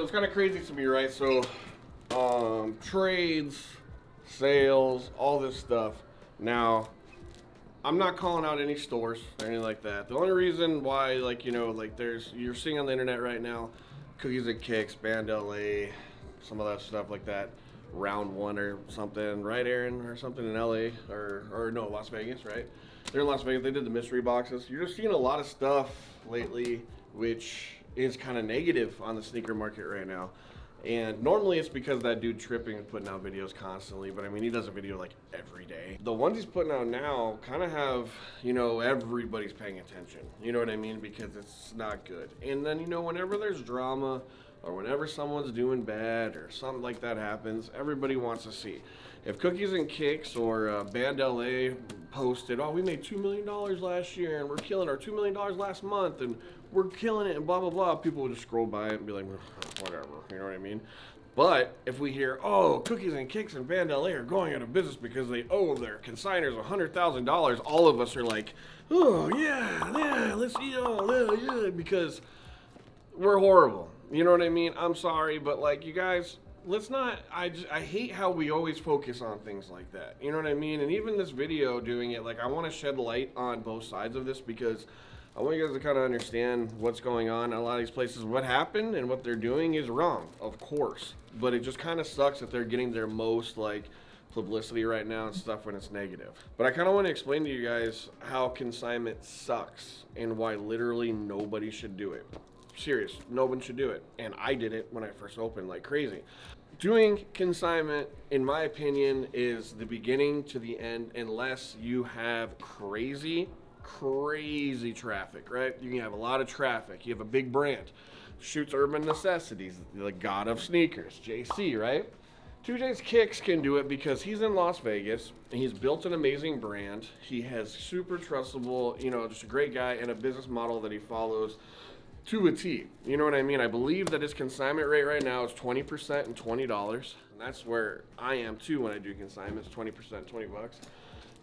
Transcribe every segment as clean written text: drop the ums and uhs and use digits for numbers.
so it's kind of crazy to me, right? So, trades, sales, all this stuff. Now, I'm not calling out any stores or anything like that. The only reason why, like, you know, like you're seeing on the internet right now, Cookies and Kicks, Band LA, some of that stuff like that, Round One or something, right, Aaron, or something in LA, or no, Las Vegas, right? They're in Las Vegas. They did the mystery boxes. You're just seeing a lot of stuff lately, which is kind of negative on the sneaker market right now. And normally it's because that dude tripping and putting out videos constantly, but I mean, he does a video like every day. The ones he's putting out now kind of have, you know, everybody's paying attention. You know what I mean? Because it's not good. And then, you know, whenever there's drama or whenever someone's doing bad or something like that happens, everybody wants to see. If Cookies and Kicks or Band LA posted, oh, we made $2 million last year and we're killing our $2 million last month and we're killing it and blah, blah, blah, people would just scroll by it and be like, whatever, you know what I mean? But if we hear, oh, Cookies and Kicks and Band LA are going out of business because they owe their consigners $100,000, all of us are like, oh, yeah, let's eat all, yeah, because we're horrible. You know what I mean? I'm sorry, but like, you guys, let's not, I hate how we always focus on things like that. You know what I mean? And even this video doing it, like, I want to shed light on both sides of this because I want you guys to kind of understand what's going on in a lot of these places. What happened and what they're doing is wrong, of course. But it just kind of sucks that they're getting their most, like, publicity right now and stuff when it's negative. But I kind of want to explain to you guys how consignment sucks and why literally nobody should do it. Serious, no one should do it. And I did it when I first opened like crazy. Doing consignment, in my opinion, is the beginning to the end unless you have crazy traffic, right? You can have a lot of traffic. You have a big brand. Shoots Urban Necessities, the god of sneakers, JC, right? 2J's Kicks can do it because he's in Las Vegas and he's built an amazing brand. He has super trustable, you know, just a great guy and a business model that he follows to a T. You know what I mean? I believe that his consignment rate right now is 20% and $20. And that's where I am too when I do consignments, 20%, $20.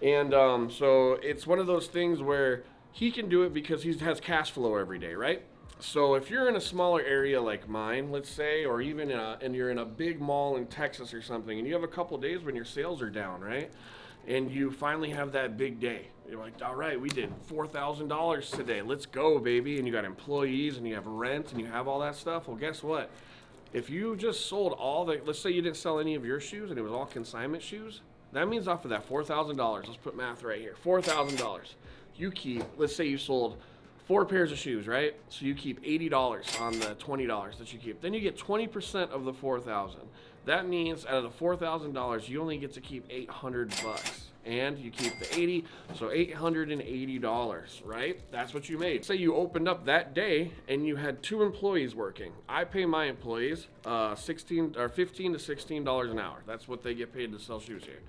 And so it's one of those things where he can do it because he has cash flow every day, right? So if you're in a smaller area like mine, let's say, or even and you're in a big mall in Texas or something, and you have a couple days when your sales are down, right? And you finally have that big day. You're like, all right, we did $4,000 today. Let's go, baby. And you got employees and you have rent and you have all that stuff. Well, guess what? If you just sold all the, let's say you didn't sell any of your shoes and it was all consignment shoes, that means off of that $4,000, let's put math right here, $4,000. You keep, let's say you sold 4 pairs of shoes, right? So you keep $80 on the $20 that you keep. Then you get 20% of the $4,000. That means out of the $4,000, you only get to keep $800. And you keep the 80, so $880, right? That's what you made. Say you opened up that day and you had 2 employees working. I pay my employees $15 to $16 an hour. That's what they get paid to sell shoes here.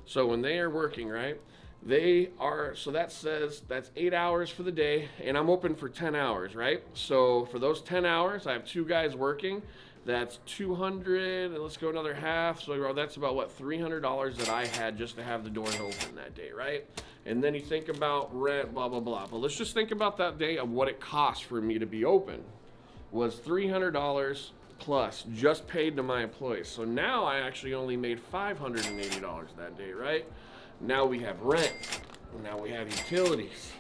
So when they are working, right? They are, so that says that's 8 hours for the day, and I'm open for 10 hours, right? So for those 10 hours, I have 2 guys working. That's 200, and let's go another half. So that's about, what, $300 that I had just to have the doors open that day, right? And then you think about rent, blah, blah, blah. But let's just think about that day of what it cost for me to be open was $300 plus just paid to my employees. So now I actually only made $580 that day, right? Now we have rent. Now we have utilities.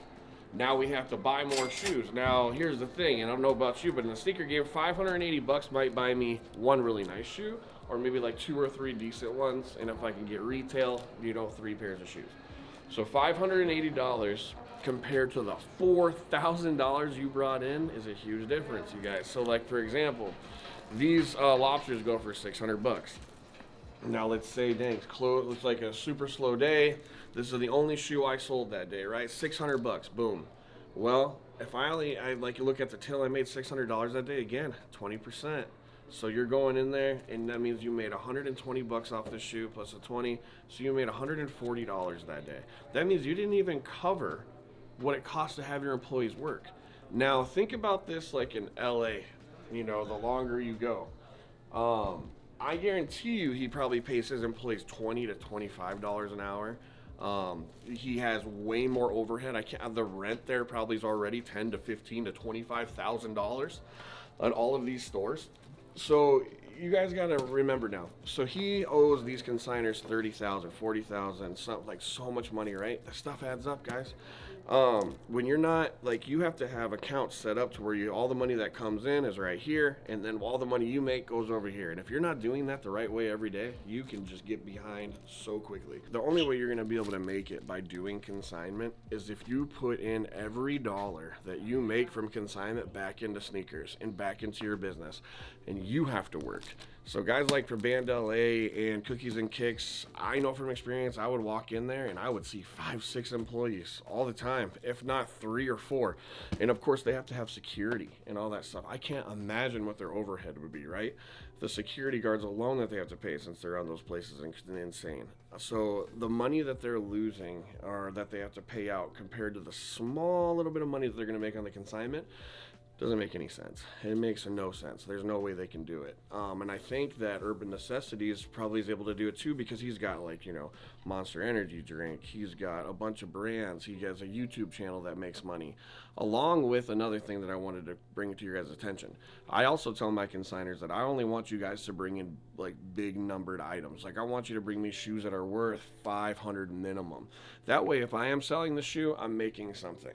Now we have to buy more shoes. Now, here's the thing, and I don't know about you, but in the sneaker game, $580 might buy me 1 really nice shoe, or maybe like 2 or 3 decent ones, and if I can get retail, you know, 3 pairs of shoes. So $580 compared to the $4,000 you brought in is a huge difference, you guys. So like, for example, these lobsters go for $600. Now let's say, dang, it looks like a super slow day. This is the only shoe I sold that day, right? $600, boom. Well, if I like, you look at the till, I made $600 that day, again, 20%. So you're going in there, and that means you made $120 off the shoe plus a 20, so you made $140 that day. That means you didn't even cover what it costs to have your employees work. Now think about this like in LA, you know, the longer you go. I guarantee you he probably pays his employees $20 to $25 an hour. He has way more overhead. The rent there probably is already $10 to $15 to $25,000 at all of these stores. So you guys got to remember now. So he owes these consigners 30,000, 40,000, something like so much money, right? That stuff adds up, guys. When you're not like, you have to have accounts set up to where all the money that comes in is right here, and then all the money you make goes over here. And if you're not doing that the right way every day, you can just get behind so quickly. The only way you're going to be able to make it by doing consignment is if you put in every dollar that you make from consignment back into sneakers and back into your business, and you have to work. So guys like for Band LA and Cookies and Kicks, I know from experience, I would walk in there and I would see 5, 6 employees all the time, if not 3 or 4. And of course they have to have security and all that stuff. I can't imagine what their overhead would be, right? The security guards alone that they have to pay, since they're on those places, is insane. So the money that they're losing, or that they have to pay out, compared to the small little bit of money that they're gonna make on the consignment, doesn't make any sense. It makes no sense. There's no way they can do it. And I think that Urban Necessities probably is able to do it too, because he's got, like, you know, Monster Energy drink. He's got a bunch of brands. He has a YouTube channel that makes money. Along with another thing that I wanted to bring to your guys' attention. I also tell my consigners that I only want you guys to bring in like big numbered items. Like, I want you to bring me shoes that are worth $500 minimum. That way, if I am selling the shoe, I'm making something.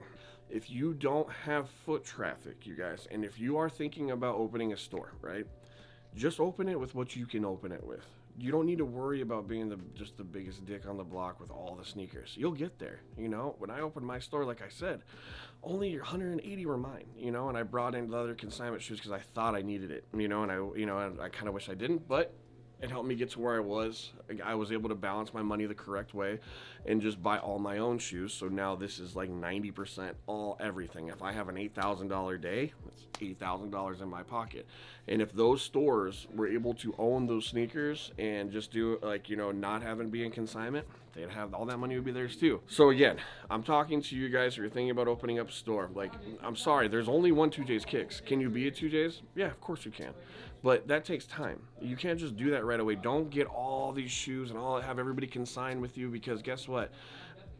If you don't have foot traffic, you guys, and if you are thinking about opening a store, right, just open it with what you can open it with. You don't need to worry about being just the biggest dick on the block with all the sneakers. You'll get there. You know, when I opened my store, like I said, only 180 were mine, you know, and I brought in the other consignment shoes because I thought I needed it, you know, and I kind of wish I didn't, but it helped me get to where I was. I was able to balance my money the correct way and just buy all my own shoes. So now this is like 90% all everything. If I have an $8,000 day, it's $8,000 in my pocket. And if those stores were able to own those sneakers and just do, like, you know, not having be in consignment, they'd have all that money would be theirs too. So again, I'm talking to you guys who are thinking about opening up a store. Like, I'm sorry, there's only one 2J's Kicks. Can you be a 2J's? Yeah, of course you can. But that takes time. You can't just do that right away. Don't get all these shoes and have everybody consign with you, because guess what?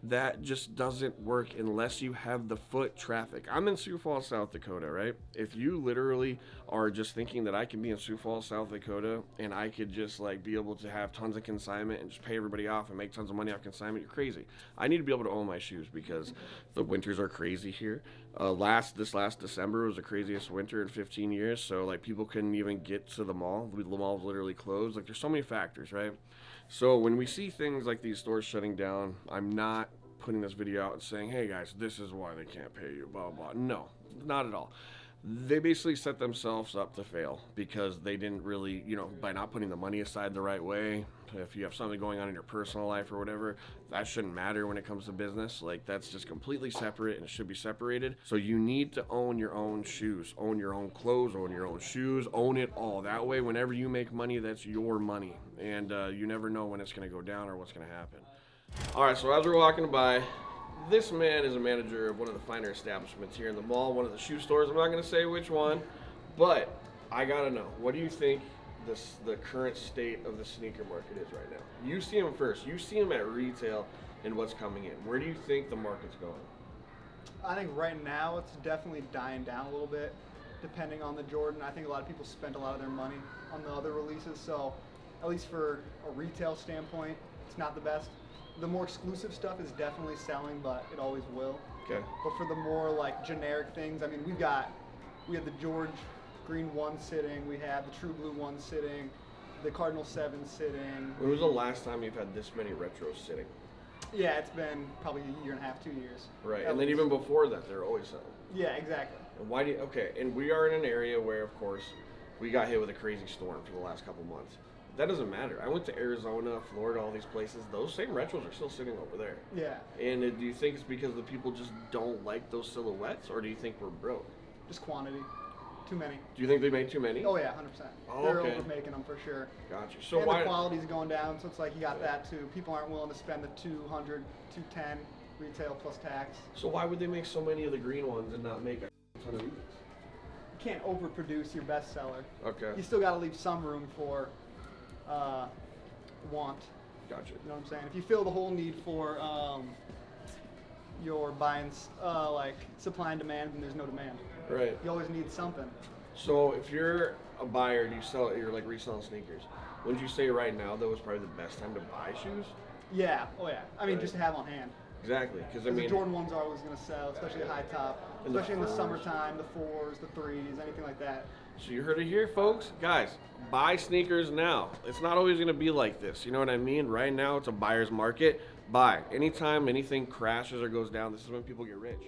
That just doesn't work unless you have the foot traffic. I'm in Sioux Falls, South Dakota, right? If you literally are just thinking that I can be in Sioux Falls, South Dakota, and I could just like be able to have tons of consignment and just pay everybody off and make tons of money off consignment, you're crazy. I need to be able to own my shoes because the winters are crazy here. This last December was the craziest winter in 15 years. So like people couldn't even get to the mall. The mall was literally closed. Like, there's so many factors, right? So when we see things like these stores shutting down, I'm not putting this video out and saying, hey guys, this is why they can't pay you, blah, blah, blah. No, not at all. They basically set themselves up to fail because they didn't really, you know, by not putting the money aside the right way. If you have something going on in your personal life or whatever, that shouldn't matter when it comes to business. Like, that's just completely separate and it should be separated. So you need to own your own shoes, own your own clothes, own your own shoes, own it all. That way, whenever you make money, that's your money. And you never know when it's going to go down or what's going to happen. All right, so as we're walking by, this man is a manager of one of the finer establishments here in the mall, one of the shoe stores. I'm not going to say which one, but I got to know, what do you think the current state of the sneaker market is right now? You see them first. You see them at retail and what's coming in. Where do you think the market's going? I think right now it's definitely dying down a little bit, depending on the Jordan. I think a lot of people spend a lot of their money on the other releases, so at least for a retail standpoint, it's not the best. The more exclusive stuff is definitely selling, but it always will. Okay. But for the more like generic things, I mean, we had the George Green 1 sitting, we had the True Blue 1 sitting, the Cardinal 7 sitting. When was the last time you've had this many retros sitting? Yeah, it's been probably a year and a half, 2 years. Right, and then even before that, they're always selling. Yeah, exactly. And why do you, okay, and we are in an area where, of course, we got hit with a crazy storm for the last couple months. That doesn't matter. I went to Arizona, Florida, all these places. Those same retros are still sitting over there. Yeah. And do you think it's because the people just don't like those silhouettes, or do you think we're broke? Just quantity. Too many. Do you think they made too many? Oh yeah, 100%. They're okay. overmaking them for sure. Gotcha. So and why? the quality's going down, so it's like you got that too. People aren't willing to spend the 200, 210 retail plus tax. So why would they make so many of the green ones and not make a ton of these? You can't overproduce your bestseller. Okay. You still got to leave some room for want. Gotcha. You know what I'm saying? If you fill the whole need for your buying like supply and demand, then there's no demand. Right. You always need something. So if you're a buyer and you're like reselling sneakers, wouldn't you say right now though is probably the best time to buy shoes? Yeah. Oh yeah. I mean, Right. just to have on hand. Exactly, because I Because mean, the Jordan 1s are always going to sell, especially a high top, And the especially in the 4s. summertime, the 4s, the 3s, anything like that. so you heard it here, folks. Guys, buy sneakers now. It's not always going to be like this. You know what I mean? Right now, it's a buyer's market. Buy. Anytime anything crashes or goes down, this is when people get rich.